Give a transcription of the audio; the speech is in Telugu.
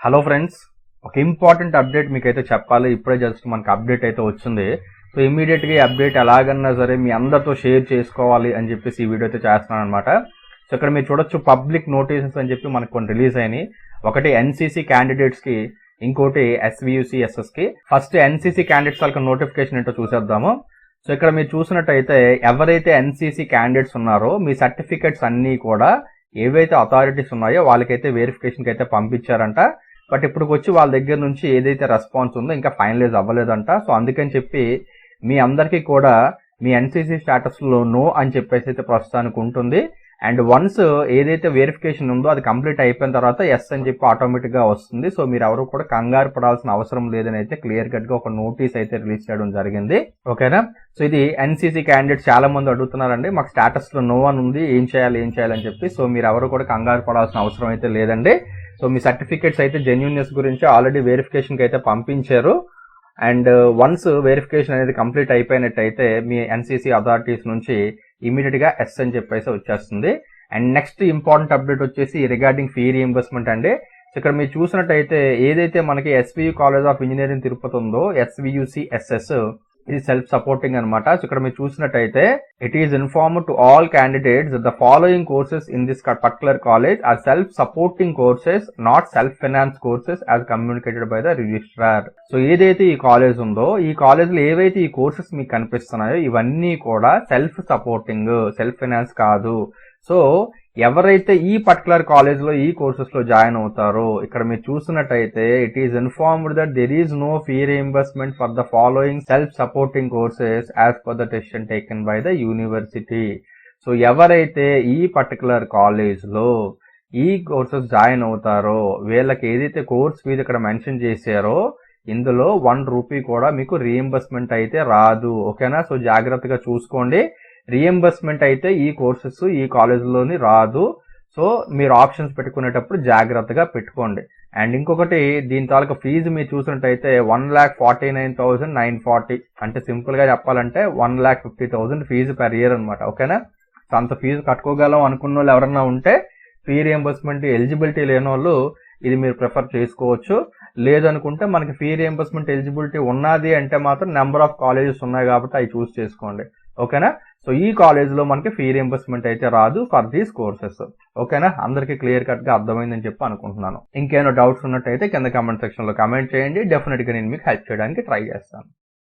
హలో ఫ్రెండ్స్, ఒక ఇంపార్టెంట్ అప్డేట్ మీకైతే చెప్పాలి. ఇప్పుడే జస్ట్ మనకు అప్డేట్ అయితే వచ్చింది. సో ఇమీడియట్గా ఈ అప్డేట్ ఎలాగన్నా సరే మీ అందరితో షేర్ చేసుకోవాలి అని చెప్పేసి ఈ వీడియో అయితే చేస్తున్నాను అనమాట. సో ఇక్కడ మీరు చూడొచ్చు, పబ్లిక్ నోటీసెస్ అని చెప్పి మనకు కొన్ని రిలీజ్ అయినాయి. ఒకటి ఎన్సీసీ క్యాండిడేట్స్కి, ఇంకోటి ఎస్వియుసిఎస్ఎస్కి. ఫస్ట్ ఎన్సీసీ క్యాండిడేట్స్ వాళ్ళకి నోటిఫికేషన్ ఏంటో చూసేద్దాము. సో ఇక్కడ మీరు చూసినట్టయితే ఎవరైతే ఎన్సీసీ క్యాండిడేట్స్ ఉన్నారో మీ సర్టిఫికెట్స్ అన్నీ కూడా ఏవైతే అథారిటీస్ ఉన్నాయో వాళ్ళకైతే వెరిఫికేషన్కి అయితే పంపించారంట. బట్ ఇప్పుడు వచ్చి వాళ్ళ దగ్గర నుంచి ఏదైతే రెస్పాన్స్ ఉందో ఇంకా ఫైనలైజ్ అవ్వలేదంట. సో అందుకని చెప్పి మీ అందరికీ కూడా మీ ఎన్సీసీ స్టేటస్లో నో అని చెప్పేసి అయితే ప్రస్తుతానికి ఉంటుంది. అండ్ వన్స్ ఏదైతే వెరిఫికేషన్ ఉందో అది కంప్లీట్ అయిపోయిన తర్వాత ఎస్ అని చెప్పి ఆటోమేటిక్గా వస్తుంది. సో మీరు ఎవరు కూడా కంగారు పడాల్సిన అవసరం లేదని అయితే క్లియర్ కట్గా ఒక నోటీస్ అయితే రిలీజ్ చేయడం జరిగింది. ఓకేనా? సో ఇది ఎన్సీసీ క్యాండిడేట్స్ చాలా మంది అడుగుతున్నారండి, మాకు స్టేటస్లో నో అని ఉంది, ఏం చేయాలి అని చెప్పి. సో మీరు ఎవరు కూడా కంగారు పడాల్సిన అవసరం అయితే లేదండి. సో మీ సర్టిఫికేట్స్ అయితే జెన్యూన్నెస్ గురించి ఆల్రెడీ వెరిఫికేషన్కి అయితే పంపించారు. అండ్ వన్స్ వెరిఫికేషన్ అనేది కంప్లీట్ అయిపోయినట్టయితే మీ ఎన్సీసీ అథారిటీస్ నుంచి ఇమీడియట్గా ఎస్ అని చెప్పేసి వచ్చేస్తుంది. అండ్ నెక్స్ట్ ఇంపార్టెంట్ అప్డేట్ వచ్చేసి రిగార్డింగ్ ఫీ రీఎంబర్స్మెంట్ అండి. సో ఇక్కడ మీరు చూసినట్టయితే ఏదైతే మనకి SVU college of engineering Tirupati ఉందో ఎస్వియుసిఎస్ఎస్, ఇది సెల్ఫ్ సపోర్టింగ్ అనమాట. సో ఇక్కడ మీరు చూసినట్టయితే it is informed to all candidates the following courses in this particular college are self supporting courses, not self finance courses as communicated by the registrar. So ఏదైతే ఈ కాలేజ్ ఉందో ఈ కాలేజ్లో ఏవైతే ఈ కోర్సెస్ మీకు కనిపిస్తున్నాయో ఇవన్నీ కూడా సెల్ఫ్ సపోర్టింగ్, సెల్ఫ్ ఫైనాన్స్ కాదు. సో ఎవరైతే ఈ పర్టికులర్ కాలేజ్లో ఈ కోర్సెస్లో జాయిన్ అవుతారో ఇక్కడ మీరు చూసినట్టయితే it is informed that there is no fee reimbursement for the following self supporting courses as per the decision taken by the university. So ఎవరైతే ఈ పర్టికులర్ కాలేజ్లో ఈ కోర్సెస్ జాయిన్ అవుతారో వీళ్ళకి ఏదైతే కోర్స్ ఫీజు ఇక్కడ మెన్షన్ చేశారో ఇందులో 1 రూపీ కూడా మీకు రీఎంబర్స్మెంట్ అయితే రాదు. ఓకేనా? సో జాగ్రత్తగా చూసుకోండి. రీఎంబర్స్మెంట్ అయితే ఈ కోర్సెస్ ఈ కాలేజ్లోని రాదు. సో మీరు ఆప్షన్స్ పెట్టుకునేటప్పుడు జాగ్రత్తగా పెట్టుకోండి. అండ్ ఇంకొకటి, దీని తాలూకా ఫీజు మీరు చూసినట్టయితే 1,49,940, అంటే సింపుల్గా చెప్పాలంటే 1,50,000 ఫీజు పర్ ఇయర్ అనమాట. ఓకేనా? సో అంత ఫీజు కట్టుకోగలం అనుకున్న వాళ్ళు ఎవరన్నా ఉంటే ఫీ రీఎంబర్స్మెంట్ ఎలిజిబిలిటీ లేని వాళ్ళు ఇది మీరు ప్రిఫర్ చేసుకోవచ్చు. లేదనుకుంటే మనకి ఫీ రీఎంబర్స్మెంట్ ఎలిజిబిలిటీ ఉన్నది అంటే మాత్రం నెంబర్ ఆఫ్ కాలేజెస్ ఉన్నాయి కాబట్టి అవి చూస్ చేసుకోండి. ఓకేనా? సో ఈ కాలేజ్లో మనకి ఫీ రీఎంబర్స్మెంట్ అయితే రాదు ఫర్ దీస్ కోర్సెస్. ఓకేనా? అందరికీ క్లియర్ కట్గా అర్థమైందని చెప్పి అనుకుంటున్నాను. ఇంకేమైనా డౌట్స్ ఉన్నట్టయితే కింద కామెంట్ సెక్షన్లో కామెంట్ చేయండి. డెఫినెట్గా నేను మీకు హెల్ప్ చేయడానికి ట్రై చేస్తాను.